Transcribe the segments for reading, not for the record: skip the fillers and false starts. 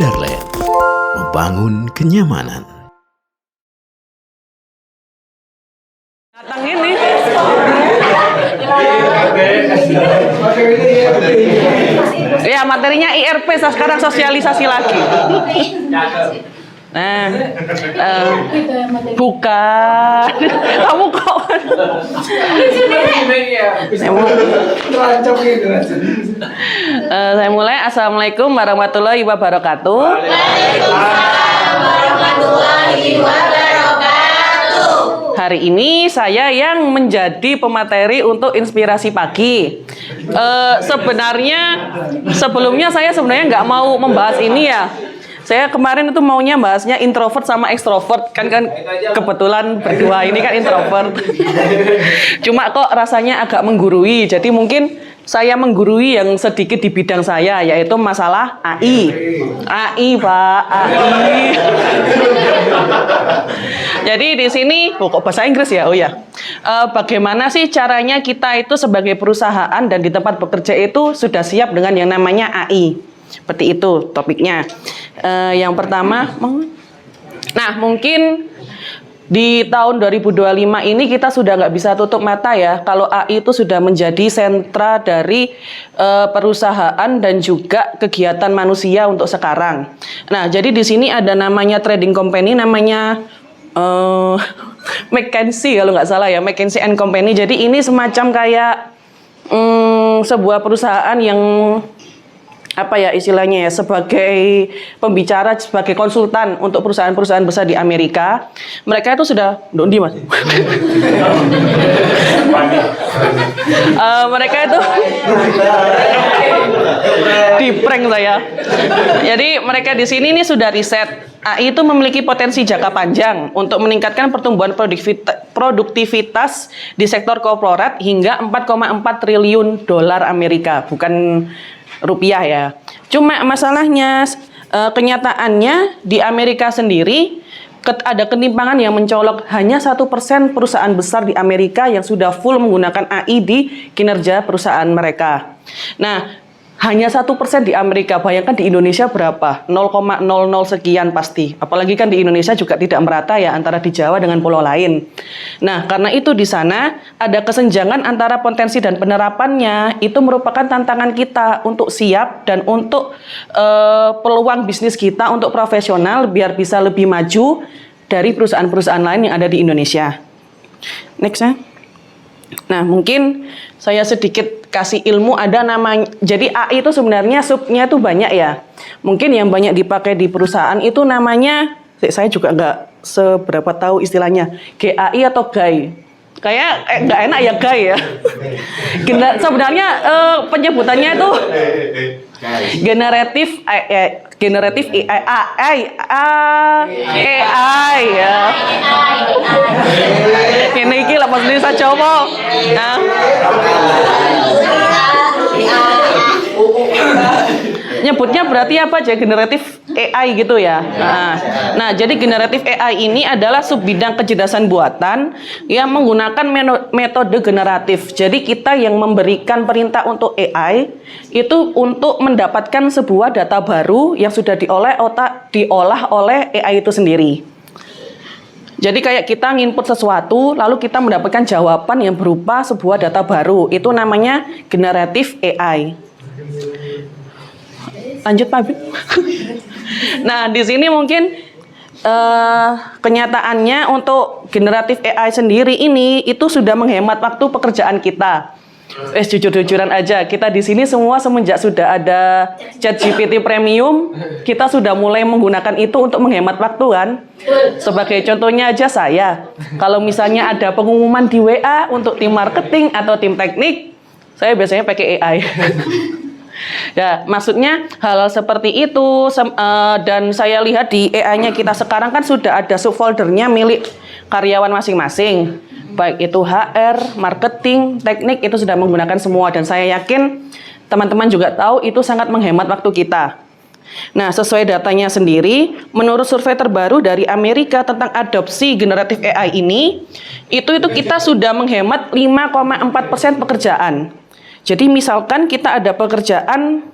Kadarland, membangun kenyamanan. Datang ini. Ya, materinya IRP, sekarang sosialisasi lagi. Nah, bukan. Kamu kok? Saya mulai. Assalamualaikum warahmatullahi wabarakatuh. Waalaikumsalam warahmatullahi wabarakatuh. Hari ini saya yang menjadi pemateri untuk inspirasi pagi. Sebenarnya sebelumnya saya nggak mau membahas ini ya. Saya kemarin itu maunya bahasnya introvert sama ekstrovert kan kebetulan berdua ini kan introvert. Cuma kok rasanya agak menggurui. Jadi mungkin saya menggurui yang sedikit di bidang saya, yaitu masalah AI. AI, Pak, AI. Jadi di sini kok bahasa Inggris ya? Oh ya. Bagaimana sih caranya kita itu sebagai perusahaan dan di tempat bekerja itu sudah siap dengan yang namanya AI? Seperti itu topiknya. Yang pertama, nah mungkin di tahun 2025 ini kita sudah nggak bisa tutup mata ya kalau AI itu sudah menjadi sentra dari perusahaan dan juga kegiatan manusia untuk sekarang. Nah, jadi di sini ada namanya trading company, namanya McKinsey kalau nggak salah ya, McKinsey and Company. Jadi ini semacam kayak sebuah perusahaan yang apa ya istilahnya ya, sebagai pembicara, sebagai konsultan untuk perusahaan-perusahaan besar di Amerika. Mereka itu sudah Mas. Mereka itu di prank saya. Jadi mereka di sini ini sudah riset AI itu memiliki potensi jangka panjang untuk meningkatkan pertumbuhan produktivitas di sektor korporat hingga 4,4 triliun dolar Amerika, bukan rupiah ya. Cuma masalahnya kenyataannya di Amerika sendiri ada ketimpangan yang mencolok. Hanya 1% perusahaan besar di Amerika yang sudah full menggunakan AI di kinerja perusahaan mereka. Nah, hanya 1% di Amerika. Bayangkan di Indonesia berapa? 0,00 sekian pasti. Apalagi kan di Indonesia juga tidak merata ya antara di Jawa dengan pulau lain. Nah, karena itu di sana ada kesenjangan antara potensi dan penerapannya. Itu merupakan tantangan kita untuk siap dan untuk peluang bisnis kita untuk profesional biar bisa lebih maju dari perusahaan-perusahaan lain yang ada di Indonesia. Next ya. Nah, mungkin saya sedikit kasih ilmu. Ada namanya, jadi AI itu sebenarnya subnya itu banyak ya. Mungkin yang banyak dipakai di perusahaan itu namanya, saya juga nggak seberapa tahu istilahnya, GAI atau GAI. Kayak nggak enak ya GAI ya. Sebenarnya penyebutannya itu generatif AI ya. Ini lah pas saya coba. Nah. Nyebutnya berarti apa aja, generatif AI gitu ya. Nah, jadi generatif AI ini adalah subbidang kecerdasan buatan yang menggunakan metode generatif. Jadi kita yang memberikan perintah untuk AI itu untuk mendapatkan sebuah data baru yang sudah diolah oleh AI itu sendiri. Jadi kayak kita nginput sesuatu, lalu kita mendapatkan jawaban yang berupa sebuah data baru. Itu namanya generatif AI. Lanjut Pak Bib. Nah, di sini mungkin kenyataannya untuk generatif AI sendiri ini itu sudah menghemat waktu pekerjaan kita. Jujur-jujuran aja, kita di sini semua semenjak sudah ada ChatGPT Premium, kita sudah mulai menggunakan itu untuk menghemat waktu kan. Sebagai contohnya aja saya, kalau misalnya ada pengumuman di WA untuk tim marketing atau tim teknik, saya biasanya pakai AI. Ya, maksudnya hal-hal seperti itu dan saya lihat di AI-nya kita sekarang kan sudah ada subfoldernya milik karyawan masing-masing. Baik itu HR, marketing, teknik itu sudah menggunakan semua dan saya yakin teman-teman juga tahu itu sangat menghemat waktu kita. Nah, sesuai datanya sendiri, menurut survei terbaru dari Amerika tentang adopsi generatif AI ini, itu kita sudah menghemat 5,4% pekerjaan. Jadi misalkan kita ada pekerjaan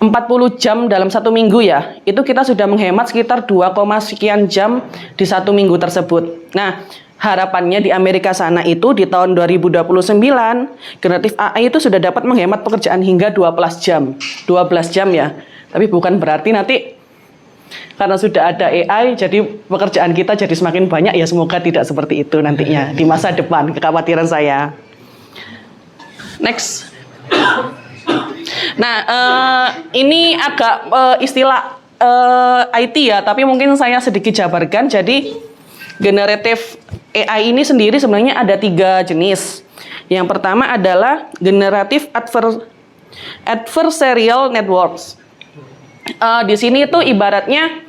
40 jam dalam 1 minggu ya, itu kita sudah menghemat sekitar 2, sekian jam di 1 minggu tersebut. Nah, harapannya di Amerika sana itu di tahun 2029, generatif AI itu sudah dapat menghemat pekerjaan hingga 12 jam. 12 jam ya, tapi bukan berarti nanti karena sudah ada AI, jadi pekerjaan kita jadi semakin banyak ya, semoga tidak seperti itu nantinya di masa depan, kekhawatiran saya. Next. Nah, ini agak istilah IT ya, tapi mungkin saya sedikit jabarkan. Jadi, generatif AI ini sendiri sebenarnya ada 3 jenis. Yang pertama adalah generatif adversarial networks. Di sini itu ibaratnya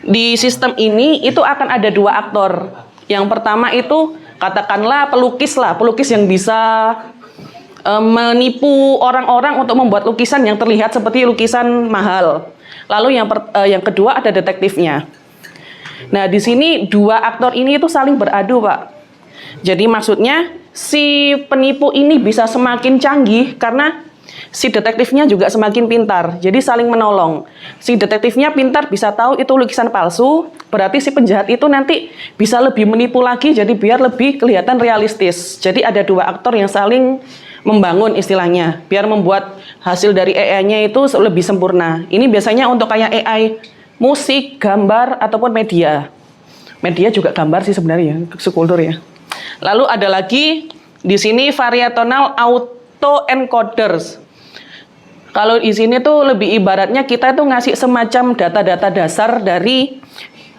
di sistem ini itu akan ada 2 aktor. Yang pertama itu katakanlah pelukis yang bisa menipu orang-orang untuk membuat lukisan yang terlihat seperti lukisan mahal. Lalu yang kedua ada detektifnya. Nah, di sini 2 aktor ini itu saling beradu, Pak. Jadi maksudnya si penipu ini bisa semakin canggih karena si detektifnya juga semakin pintar. Jadi saling menolong. Si detektifnya pintar bisa tahu itu lukisan palsu, berarti si penjahat itu nanti bisa lebih menipu lagi jadi biar lebih kelihatan realistis. Jadi ada 2 aktor yang saling membangun istilahnya, biar membuat hasil dari AI-nya itu lebih sempurna. Ini biasanya untuk kayak AI musik, gambar, ataupun media. Media juga gambar sih sebenarnya, sekultur ya. Lalu ada lagi di sini variational autoencoders. Kalau di sini tuh lebih ibaratnya kita itu ngasih semacam data-data dasar dari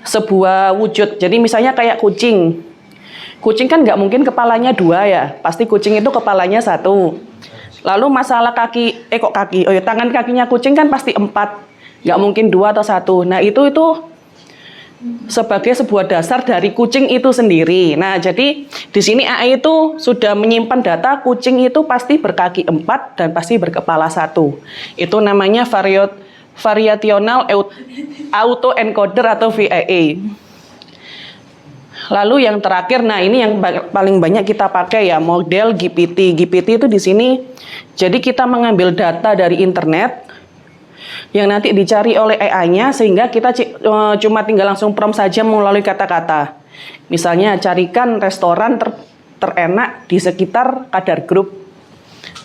sebuah wujud. Jadi misalnya kayak kucing. Kucing kan nggak mungkin kepalanya 2 ya, pasti kucing itu kepalanya 1. Lalu masalah tangan kakinya kucing kan pasti 4, nggak mungkin 2 atau 1. Nah itu sebagai sebuah dasar dari kucing itu sendiri. Nah jadi di sini AI itu sudah menyimpan data kucing itu pasti berkaki 4 dan pasti berkepala 1. Itu namanya variational autoencoder atau VAA. Lalu yang terakhir, nah ini yang paling banyak kita pakai ya, model GPT. GPT itu di sini, jadi kita mengambil data dari internet yang nanti dicari oleh AI-nya sehingga kita cuma tinggal langsung prompt saja melalui kata-kata. Misalnya carikan restoran terenak di sekitar Kadar Group.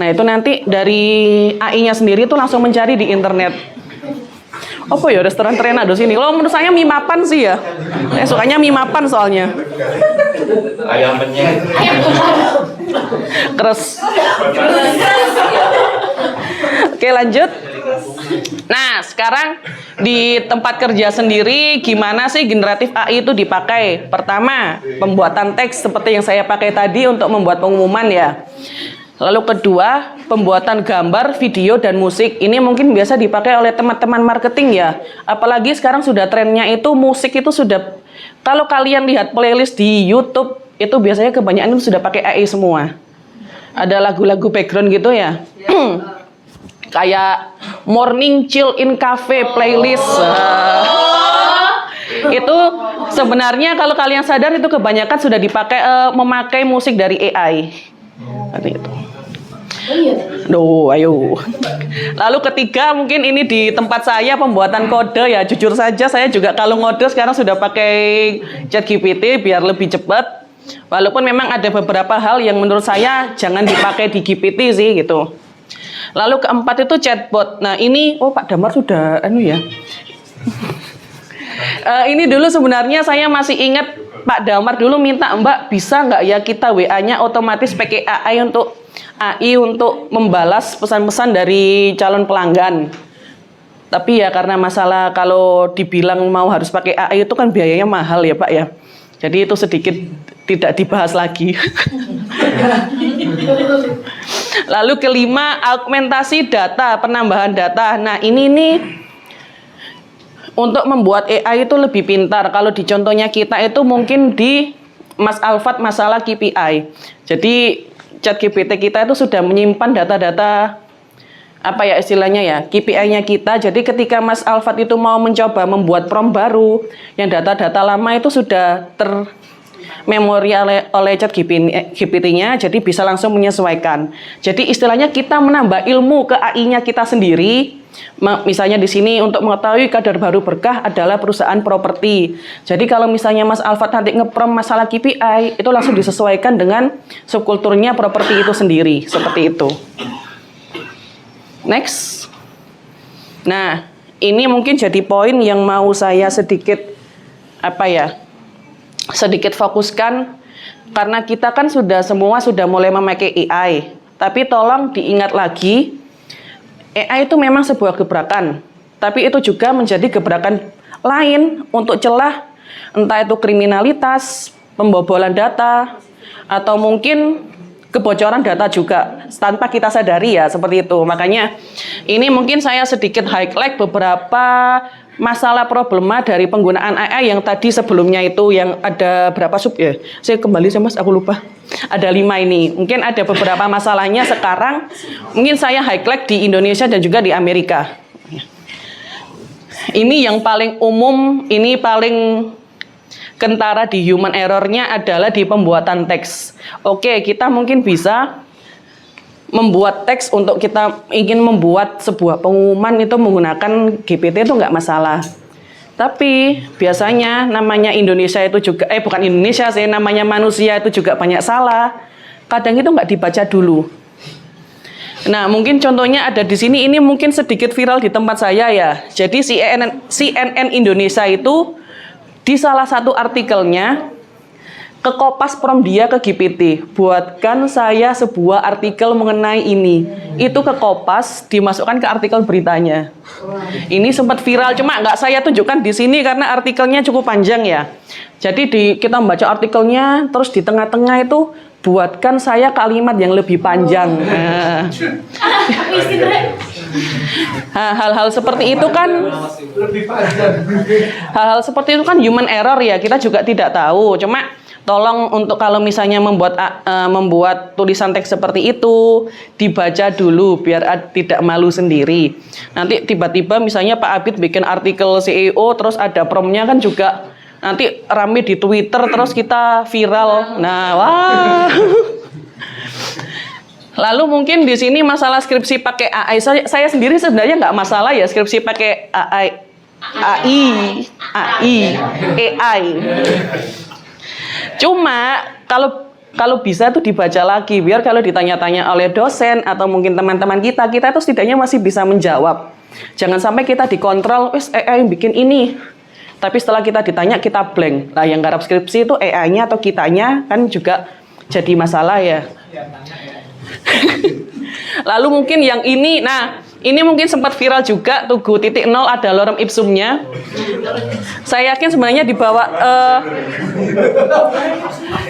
Nah itu nanti dari AI-nya sendiri itu langsung mencari di internet. Apa ya restoran terenak di sini? Kalau menurut saya mie mapan sih ya. Saya sukanya mie mapan soalnya. Ayam penyet. Keres. Oke lanjut. Nah sekarang di tempat kerja sendiri gimana sih generatif AI itu dipakai? Pertama pembuatan teks seperti yang saya pakai tadi untuk membuat pengumuman ya. Lalu kedua, pembuatan gambar, video, dan musik. Ini mungkin biasa dipakai oleh teman-teman marketing ya. Apalagi sekarang sudah trennya itu musik itu sudah, kalau kalian lihat playlist di YouTube, itu biasanya kebanyakan itu sudah pakai AI semua. Ada lagu-lagu background gitu ya. Kayak Morning Chill in Cafe playlist. Itu sebenarnya kalau kalian sadar itu kebanyakan sudah dipakai memakai musik dari AI. Seperti itu. Ayo. Lalu ketiga mungkin ini di tempat saya pembuatan kode ya. Jujur saja saya juga kalau ngode sekarang sudah pakai ChatGPT biar lebih cepat. Walaupun memang ada beberapa hal yang menurut saya jangan dipakai di GPT sih gitu. Lalu keempat itu chatbot. Nah ini, Pak Damar sudah ya. Ini dulu sebenarnya saya masih ingat Pak Damar dulu minta, Mbak bisa nggak ya kita WA-nya otomatis pakai AI untuk membalas pesan-pesan dari calon pelanggan. Tapi ya karena masalah kalau dibilang mau harus pakai AI itu kan biayanya mahal ya Pak ya. Jadi itu sedikit tidak dibahas lagi. Lalu kelima, augmentasi data, penambahan data. Nah ini nih untuk membuat AI itu lebih pintar. Kalau di contohnya kita itu mungkin di Mas Alfat masalah KPI. Jadi ChatGPT kita itu sudah menyimpan data-data apa ya istilahnya ya KPI-nya kita. Jadi ketika Mas Alfat itu mau mencoba membuat prompt baru, yang data-data lama itu sudah termemori oleh ChatGPT-nya, jadi bisa langsung menyesuaikan. Jadi istilahnya kita menambah ilmu ke AI-nya kita sendiri, Misalnya di sini untuk mengetahui kadar baru berkah adalah perusahaan properti. Jadi kalau misalnya Mas Alfat nanti ngeprom masalah KPI, itu langsung disesuaikan dengan subkulturnya properti itu sendiri, seperti itu. Next. Nah, ini mungkin jadi poin yang mau saya sedikit sedikit fokuskan, karena kita kan semua sudah mulai memakai AI. Tapi tolong diingat lagi, AI itu memang sebuah gebrakan, tapi itu juga menjadi gebrakan lain untuk celah entah itu kriminalitas, pembobolan data, atau mungkin kebocoran data juga tanpa kita sadari ya, seperti itu. Makanya ini mungkin saya sedikit highlight beberapa masalah problema dari penggunaan AI yang tadi sebelumnya itu yang ada berapa sub ya? Saya kembali Mas, aku lupa. Ada 5 ini. Mungkin ada beberapa masalahnya sekarang. Mungkin saya highlight di Indonesia dan juga di Amerika. Ini yang paling umum, ini paling kentara di human error-nya adalah di pembuatan teks. Oke, kita mungkin bisa membuat teks untuk kita ingin membuat sebuah pengumuman itu menggunakan GPT itu nggak masalah. Tapi biasanya namanya Indonesia itu juga, bukan Indonesia sih, namanya manusia itu juga banyak salah. Kadang itu nggak dibaca dulu. Nah, mungkin contohnya ada di sini, ini mungkin sedikit viral di tempat saya ya. Jadi CNN Indonesia itu di salah satu artikelnya kekopas prompt dia ke GPT, buatkan saya sebuah artikel mengenai ini. Itu kekopas, dimasukkan ke artikel beritanya. Ini sempat viral, cuma nggak saya tunjukkan di sini karena artikelnya cukup panjang ya. Jadi kita membaca artikelnya, terus di tengah-tengah itu buatkan saya kalimat yang lebih panjang. Hal-hal seperti itu kan hal-hal seperti itu kan human error ya, kita juga tidak tahu. Cuma tolong untuk kalau misalnya membuat tulisan teks seperti itu dibaca dulu biar tidak malu sendiri. Nanti tiba-tiba misalnya Pak Abid bikin artikel CEO terus ada promnya kan juga nanti rame di Twitter terus kita viral. Nah, wah. Lalu mungkin di sini masalah skripsi pakai AI. Saya sendiri sebenarnya nggak masalah ya skripsi pakai AI. Cuma kalau bisa tuh dibaca lagi biar kalau ditanya-tanya oleh dosen atau mungkin teman-teman kita itu setidaknya masih bisa menjawab. Jangan sampai kita dikontrol, wes AI bikin ini. Tapi setelah kita ditanya kita blank. Nah, yang garap skripsi itu AI-nya atau kitanya kan juga jadi masalah ya. Lalu mungkin yang ini, nah ini mungkin sempat viral juga, Tugu .0 ada lorem ipsumnya. Saya yakin sebenarnya dibawa,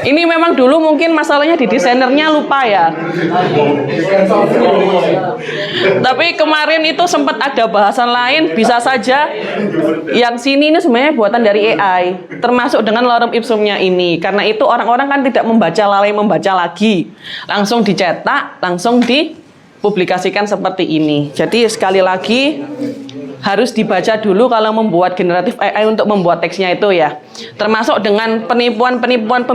ini memang dulu mungkin masalahnya di desainernya lupa ya. Tapi kemarin itu sempat ada bahasan lain, bisa saja yang sini ini sebenarnya buatan dari AI, termasuk dengan lorem ipsumnya ini. Karena itu orang-orang kan tidak lalai membaca lagi, langsung dicetak, langsung dipublikasikan seperti ini. Jadi sekali lagi harus dibaca dulu kalau membuat generatif AI untuk membuat teksnya itu ya. Termasuk dengan penipuan-penipuan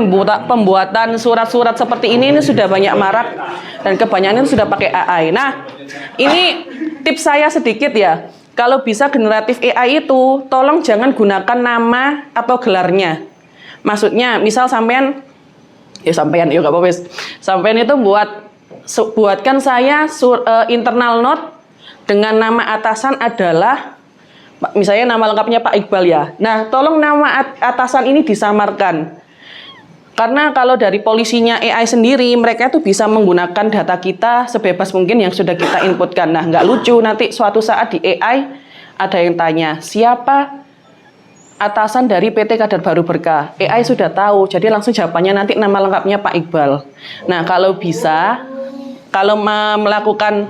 pembuatan surat-surat seperti ini sudah banyak marak dan kebanyakan itu sudah pakai AI. Nah, ini tips saya sedikit ya. Kalau bisa generatif AI itu tolong jangan gunakan nama atau gelarnya. Maksudnya misal sampean sampean itu buatkan saya internal note dengan nama atasan adalah misalnya nama lengkapnya Pak Iqbal ya. Nah, tolong nama atasan ini disamarkan. Karena kalau dari polisinya AI sendiri, mereka itu bisa menggunakan data kita sebebas mungkin yang sudah kita inputkan. Nah, nggak lucu nanti suatu saat di AI ada yang tanya, siapa atasan dari PT Kadar Baru Berkah? AI sudah tahu, jadi langsung jawabannya nanti nama lengkapnya Pak Iqbal. Nah, kalau bisa, kalau melakukan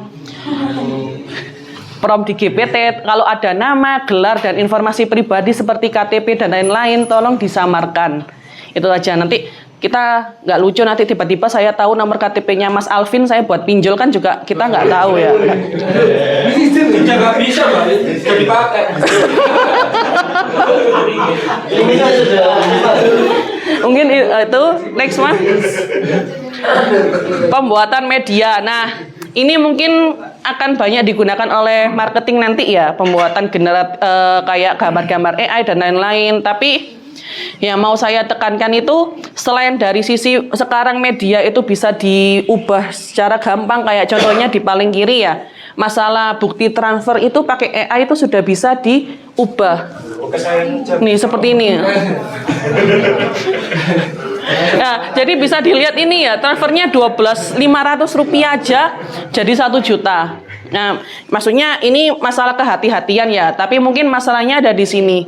prompt di GPT, kalau ada nama, gelar, dan informasi pribadi seperti KTP dan lain-lain, tolong disamarkan. Itu aja, nanti kita nggak lucu nanti tiba-tiba saya tahu nomor KTP-nya Mas Alvin, saya buat pinjol kan juga kita nggak tahu ya. Nggak bisa, Mbak. Bisa dipakai. Mungkin itu next Mas. Pembuatan media. Nah, ini mungkin akan banyak digunakan oleh marketing nanti ya, pembuatan kayak gambar-gambar AI dan lain-lain. Tapi yang mau saya tekankan itu selain dari sisi sekarang media itu bisa diubah secara gampang, kayak contohnya di paling kiri ya, masalah bukti transfer itu pakai AI itu sudah bisa diubah. Nih seperti ini. Nah, jadi bisa dilihat ini ya, transfernya 12.500 rupiah aja jadi 1 juta. Nah, maksudnya ini masalah kehati-hatian ya, tapi mungkin masalahnya ada di sini.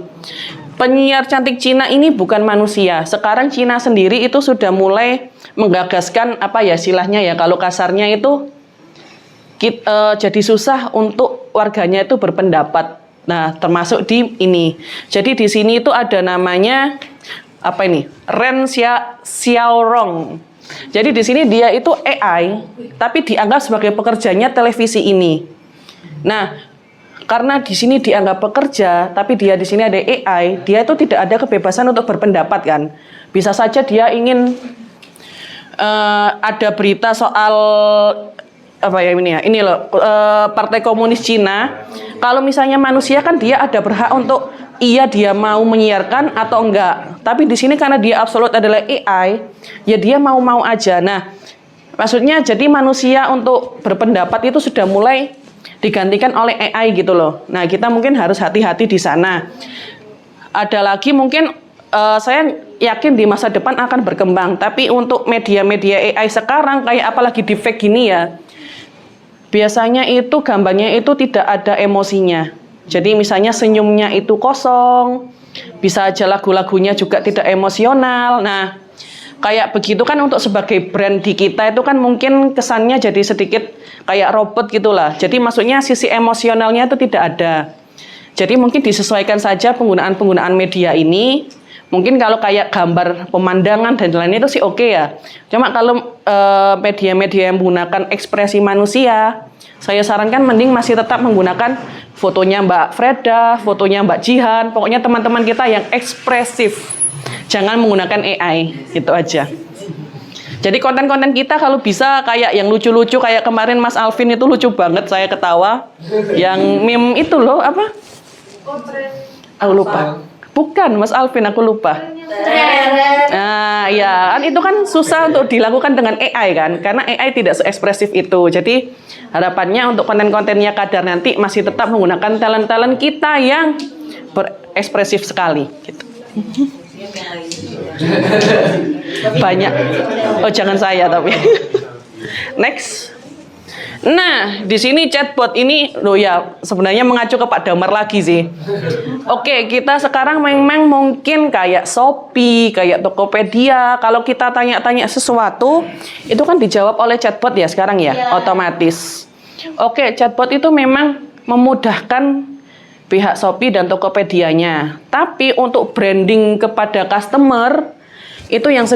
Penyiar cantik Cina ini bukan manusia. Sekarang Cina sendiri itu sudah mulai menggagaskan apa ya istilahnya ya, kalau kasarnya itu jadi susah untuk warganya itu berpendapat. Nah, termasuk di ini. Jadi di sini itu ada namanya apa ini? Ren Xiaorong. Jadi di sini dia itu AI, tapi dianggap sebagai pekerjanya televisi ini. Nah, karena di sini dianggap pekerja, tapi dia di sini ada AI, dia itu tidak ada kebebasan untuk berpendapat kan. Bisa saja dia ingin ada berita soal apa ya ini ya, ini loh Partai Komunis Cina. Kalau misalnya manusia kan dia ada berhak untuk dia mau menyiarkan atau enggak. Tapi di sini karena dia absolut adalah AI, ya dia mau aja. Nah, maksudnya jadi manusia untuk berpendapat itu sudah mulai digantikan oleh AI gitu loh. Nah, kita mungkin harus hati-hati di sana. Ada lagi mungkin saya yakin di masa depan akan berkembang. Tapi untuk media-media AI sekarang kayak apalagi di fake gini ya, biasanya itu gambarnya itu tidak ada emosinya. Jadi misalnya senyumnya itu kosong, bisa aja lagu-lagunya juga tidak emosional. Nah, kayak begitu kan untuk sebagai brand di kita itu kan mungkin kesannya jadi sedikit kayak robot gitulah. Jadi maksudnya sisi emosionalnya itu tidak ada. Jadi mungkin disesuaikan saja penggunaan media ini. Mungkin kalau kayak gambar pemandangan dan lain-lain itu sih oke ya. Cuma kalau media-media yang menggunakan ekspresi manusia, saya sarankan mending masih tetap menggunakan fotonya Mbak Freda, fotonya Mbak Jihan, pokoknya teman-teman kita yang ekspresif. Jangan menggunakan AI, gitu aja. Jadi konten-konten kita kalau bisa kayak yang lucu-lucu, kayak kemarin Mas Alvin itu lucu banget, saya ketawa. Yang meme itu loh, apa? Aku lupa. Bukan Mas Alvin, aku lupa. Nah, ya kan itu kan susah untuk dilakukan dengan AI kan, karena AI tidak seekspresif itu. Jadi harapannya untuk konten-kontennya Kadar nanti masih tetap menggunakan talent-talent kita yang berekspresif sekali. Gitu. Banyak. Oh jangan saya tapi. Next. Nah, di sini chatbot ini loh ya sebenarnya mengacu ke Pak Damar lagi sih. Oke, kita sekarang memang mungkin kayak Shopee, kayak Tokopedia, kalau kita tanya-tanya sesuatu itu kan dijawab oleh chatbot ya sekarang ya, otomatis. Oke, chatbot itu memang memudahkan pihak Shopee dan Tokopedia-nya. Tapi untuk branding kepada customer itu yang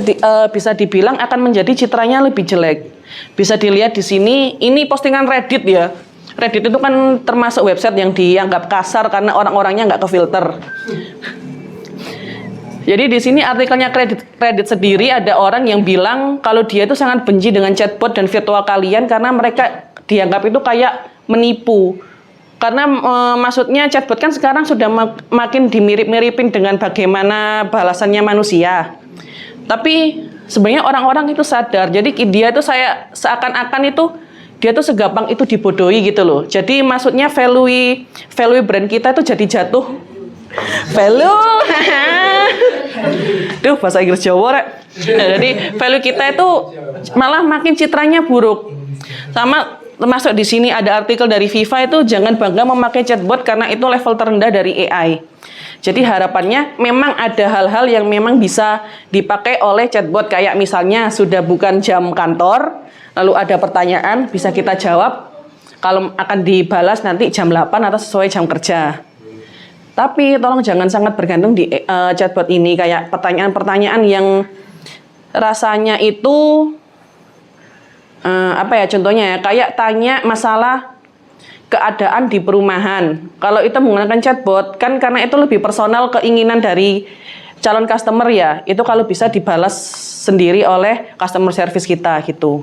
bisa dibilang akan menjadi citranya lebih jelek. Bisa dilihat di sini, ini postingan Reddit ya. Reddit itu kan termasuk website yang dianggap kasar karena orang-orangnya nggak kefilter. Jadi di sini artikelnya Reddit sendiri ada orang yang bilang kalau dia itu sangat benci dengan chatbot dan virtual kalian karena mereka dianggap itu kayak menipu. Karena maksudnya chatbot kan sekarang sudah makin dimirip-miripin dengan bagaimana balasannya manusia. Tapi sebenarnya orang-orang itu sadar. Jadi dia itu seakan-akan itu dia tuh segampang itu dibodohi gitu loh. Jadi maksudnya value brand kita itu jadi jatuh. Value. Duh, bahasa Inggris Jawa rek. Nah, jadi value kita itu malah makin citranya buruk. Sama termasuk di sini ada artikel dari FIFA itu jangan bangga memakai chatbot karena itu level terendah dari AI. Jadi harapannya memang ada hal-hal yang memang bisa dipakai oleh chatbot kayak misalnya sudah bukan jam kantor, lalu ada pertanyaan bisa kita jawab kalau akan dibalas nanti jam 8 atau sesuai jam kerja. Tapi tolong jangan sangat bergantung di chatbot ini kayak pertanyaan-pertanyaan yang rasanya itu apa ya contohnya ya kayak tanya masalah keadaan di perumahan. Kalau itu menggunakan chatbot kan karena itu lebih personal keinginan dari calon customer ya. Itu kalau bisa dibalas sendiri oleh customer service kita gitu.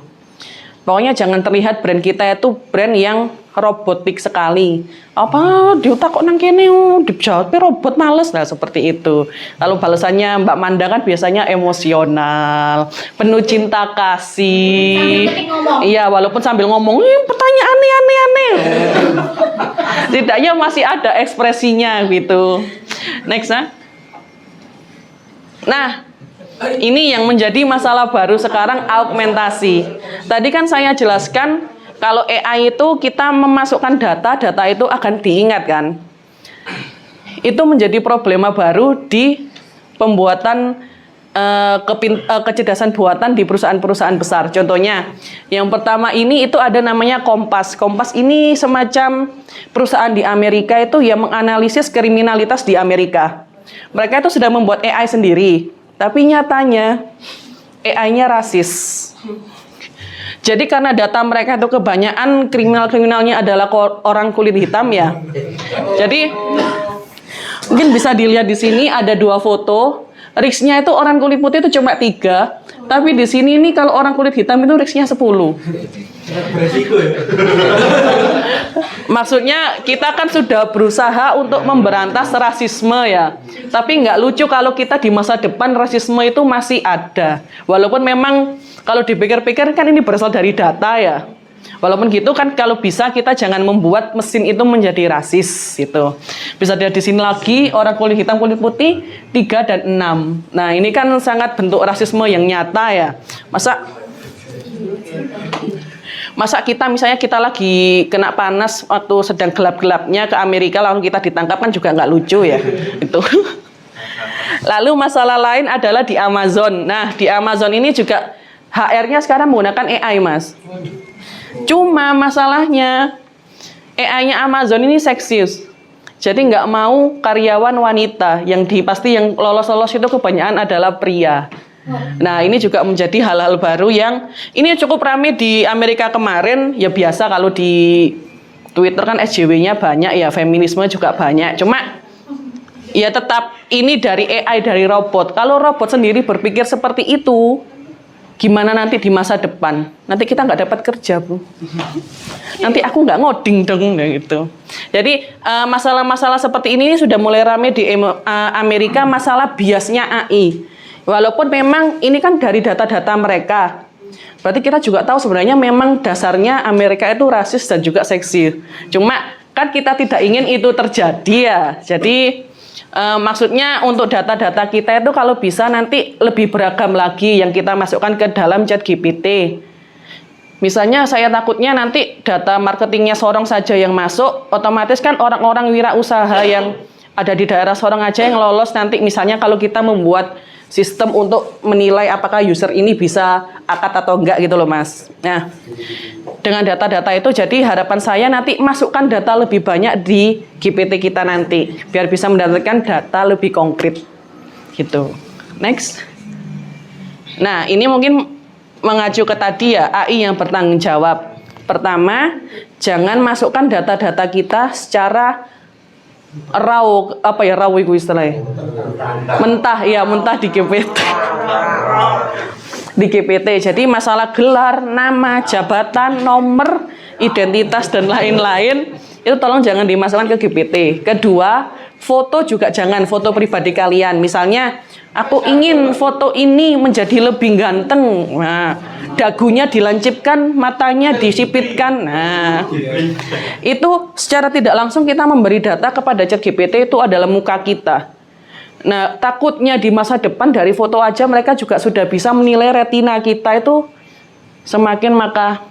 Pokoknya jangan terlihat brand kita itu brand yang robotik sekali. Apa diutak kok nang kene dijawab robot males lah seperti itu. Lalu balasannya Mbak Manda kan biasanya emosional, penuh cinta kasih. Sambil ketik ngomong. Iya, walaupun sambil ngomong, pertanyaan aneh. Tidaknya masih ada ekspresinya gitu. Next, Nah, ini yang menjadi masalah baru sekarang, augmentasi. Tadi kan saya jelaskan kalau AI itu kita memasukkan data itu akan diingat kan. Itu menjadi problema baru di pembuatan kecerdasan buatan di perusahaan-perusahaan besar. Contohnya, yang pertama ini itu ada namanya Kompas. Kompas ini semacam perusahaan di Amerika itu yang menganalisis kriminalitas di Amerika. Mereka itu sudah membuat AI sendiri, tapi nyatanya AI-nya rasis. Jadi karena data mereka itu kebanyakan kriminalnya adalah orang kulit hitam ya. Jadi mungkin bisa dilihat di sini ada 2 foto. Risknya itu orang kulit putih itu cuma 3, tapi di sini nih kalau orang kulit hitam itu risknya 10. Beresiko ya. Maksudnya kita kan sudah berusaha untuk memberantas rasisme ya. Tapi nggak lucu kalau kita di masa depan rasisme itu masih ada. Walaupun memang kalau dipikir-pikir kan ini berasal dari data ya. Walaupun gitu kan kalau bisa kita jangan membuat mesin itu menjadi rasis gitu. Bisa dilihat di sini lagi orang kulit hitam kulit putih 3 dan 6. Nah, ini kan sangat bentuk rasisme yang nyata ya. Masa kita misalnya kita lagi kena panas waktu sedang gelap-gelapnya ke Amerika lalu kita ditangkap kan juga nggak lucu ya. Itu. Lalu masalah lain adalah di Amazon. Nah, di Amazon ini juga HR-nya sekarang menggunakan AI, Mas. Cuma masalahnya AI-nya Amazon ini seksius. Jadi nggak mau karyawan wanita yang pasti yang lolos-lolos itu kebanyakan adalah pria. Nah, ini juga menjadi hal-hal baru yang ini cukup ramai di Amerika kemarin. Ya biasa kalau di Twitter kan SJW-nya banyak ya, feminisme juga banyak. Cuma ya tetap ini dari AI, dari robot. Kalau robot sendiri berpikir seperti itu, gimana nanti di masa depan? Nanti kita nggak dapat kerja, Bu. Nanti aku nggak ngoding dong, gitu. Jadi masalah-masalah seperti ini sudah mulai ramai di Amerika, masalah biasnya AI. Walaupun memang ini kan dari data-data mereka. Berarti kita juga tahu sebenarnya memang dasarnya Amerika itu rasis dan juga seksi. Cuma kan kita tidak ingin itu terjadi ya. Jadi maksudnya untuk data-data kita itu kalau bisa nanti lebih beragam lagi yang kita masukkan ke dalam ChatGPT. Misalnya saya takutnya nanti data marketingnya Sorong saja yang masuk, otomatis kan orang-orang wirausaha yang ada di daerah Sorong aja yang lolos nanti misalnya kalau kita membuat sistem untuk menilai apakah user ini bisa akad atau enggak gitu loh, Mas. Nah, dengan data-data itu jadi harapan saya nanti masukkan data lebih banyak di GPT kita nanti biar bisa mendapatkan data lebih konkret gitu. Next. Nah, ini mungkin mengacu ke tadi ya, AI yang bertanggung jawab. Pertama, jangan masukkan data-data kita secara raw, raw itu istilahnya mentah di GPT. Di GPT. Jadi masalah gelar, nama, jabatan, nomor, identitas dan lain-lain itu tolong jangan dimasukkan ke GPT. Kedua, foto juga jangan, foto pribadi kalian. Misalnya aku ingin foto ini menjadi lebih ganteng. Nah, dagunya dilancipkan, matanya disipitkan. Nah, itu secara tidak langsung kita memberi data kepada ChatGPT itu adalah muka kita. Nah, takutnya di masa depan dari foto aja mereka juga sudah bisa menilai retina kita itu semakin maka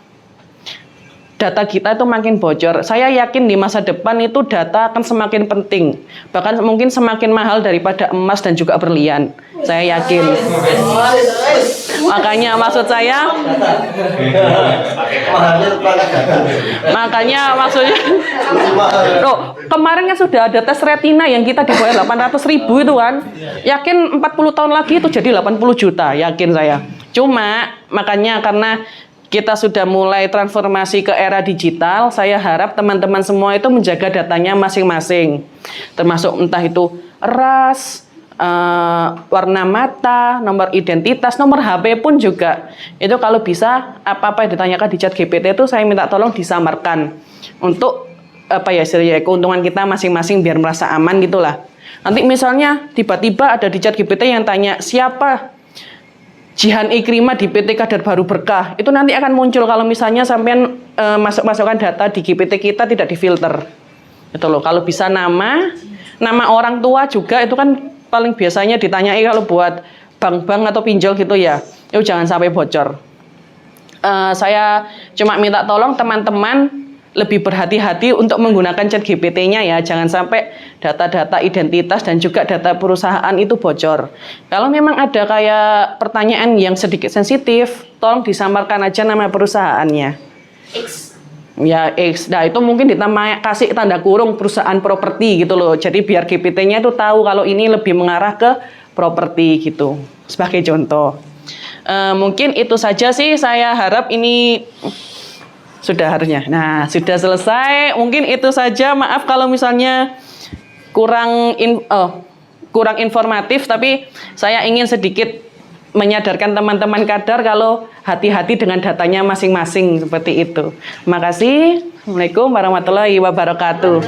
data kita itu makin bocor. Saya yakin di masa depan itu data akan semakin penting. Bahkan mungkin semakin mahal daripada emas dan juga berlian. Saya yakin. Makanya maksud saya maksudnya kemarin kan sudah ada tes retina yang kita dibayar 800.000 itu kan. Yakin 40 tahun lagi itu jadi 80 juta, yakin saya. Cuma makanya karena kita sudah mulai transformasi ke era digital, saya harap teman-teman semua itu menjaga datanya masing-masing. Termasuk entah itu ras, warna mata, nomor identitas, nomor HP pun juga. Itu kalau bisa apa-apa yang ditanyakan di chat GPT itu saya minta tolong disamarkan untuk apa ya istilahnya keuntungan kita masing-masing biar merasa aman gitulah. Nanti misalnya tiba-tiba ada di chat GPT yang tanya siapa Jihan Ikrimah di PT Kadar Baru Berkah, itu nanti akan muncul kalau misalnya sampean masukkan data di GPT kita tidak difilter. Itu loh, kalau bisa nama orang tua juga itu kan paling biasanya ditanyai kalau buat bank-bank atau pinjol gitu ya. Itu jangan sampai bocor. Saya cuma minta tolong teman-teman lebih berhati-hati untuk menggunakan chat GPT-nya ya. Jangan sampai data-data identitas dan juga data perusahaan itu bocor. Kalau memang ada kayak pertanyaan yang sedikit sensitif, tolong disamarkan aja nama perusahaannya. Ya, X. Nah, itu mungkin ditambah kasih tanda kurung perusahaan properti gitu loh. Jadi biar GPT-nya itu tahu kalau ini lebih mengarah ke properti gitu. Sebagai contoh. Mungkin itu saja sih, saya harap ini sudah harusnya. Nah, sudah selesai. Mungkin itu saja. Maaf kalau misalnya kurang informatif, tapi saya ingin sedikit menyadarkan teman-teman kadar kalau hati-hati dengan datanya masing-masing seperti itu. Terima kasih. Assalamualaikum warahmatullahi wabarakatuh.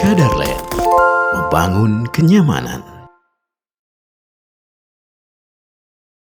Kadarland, membangun kenyamanan.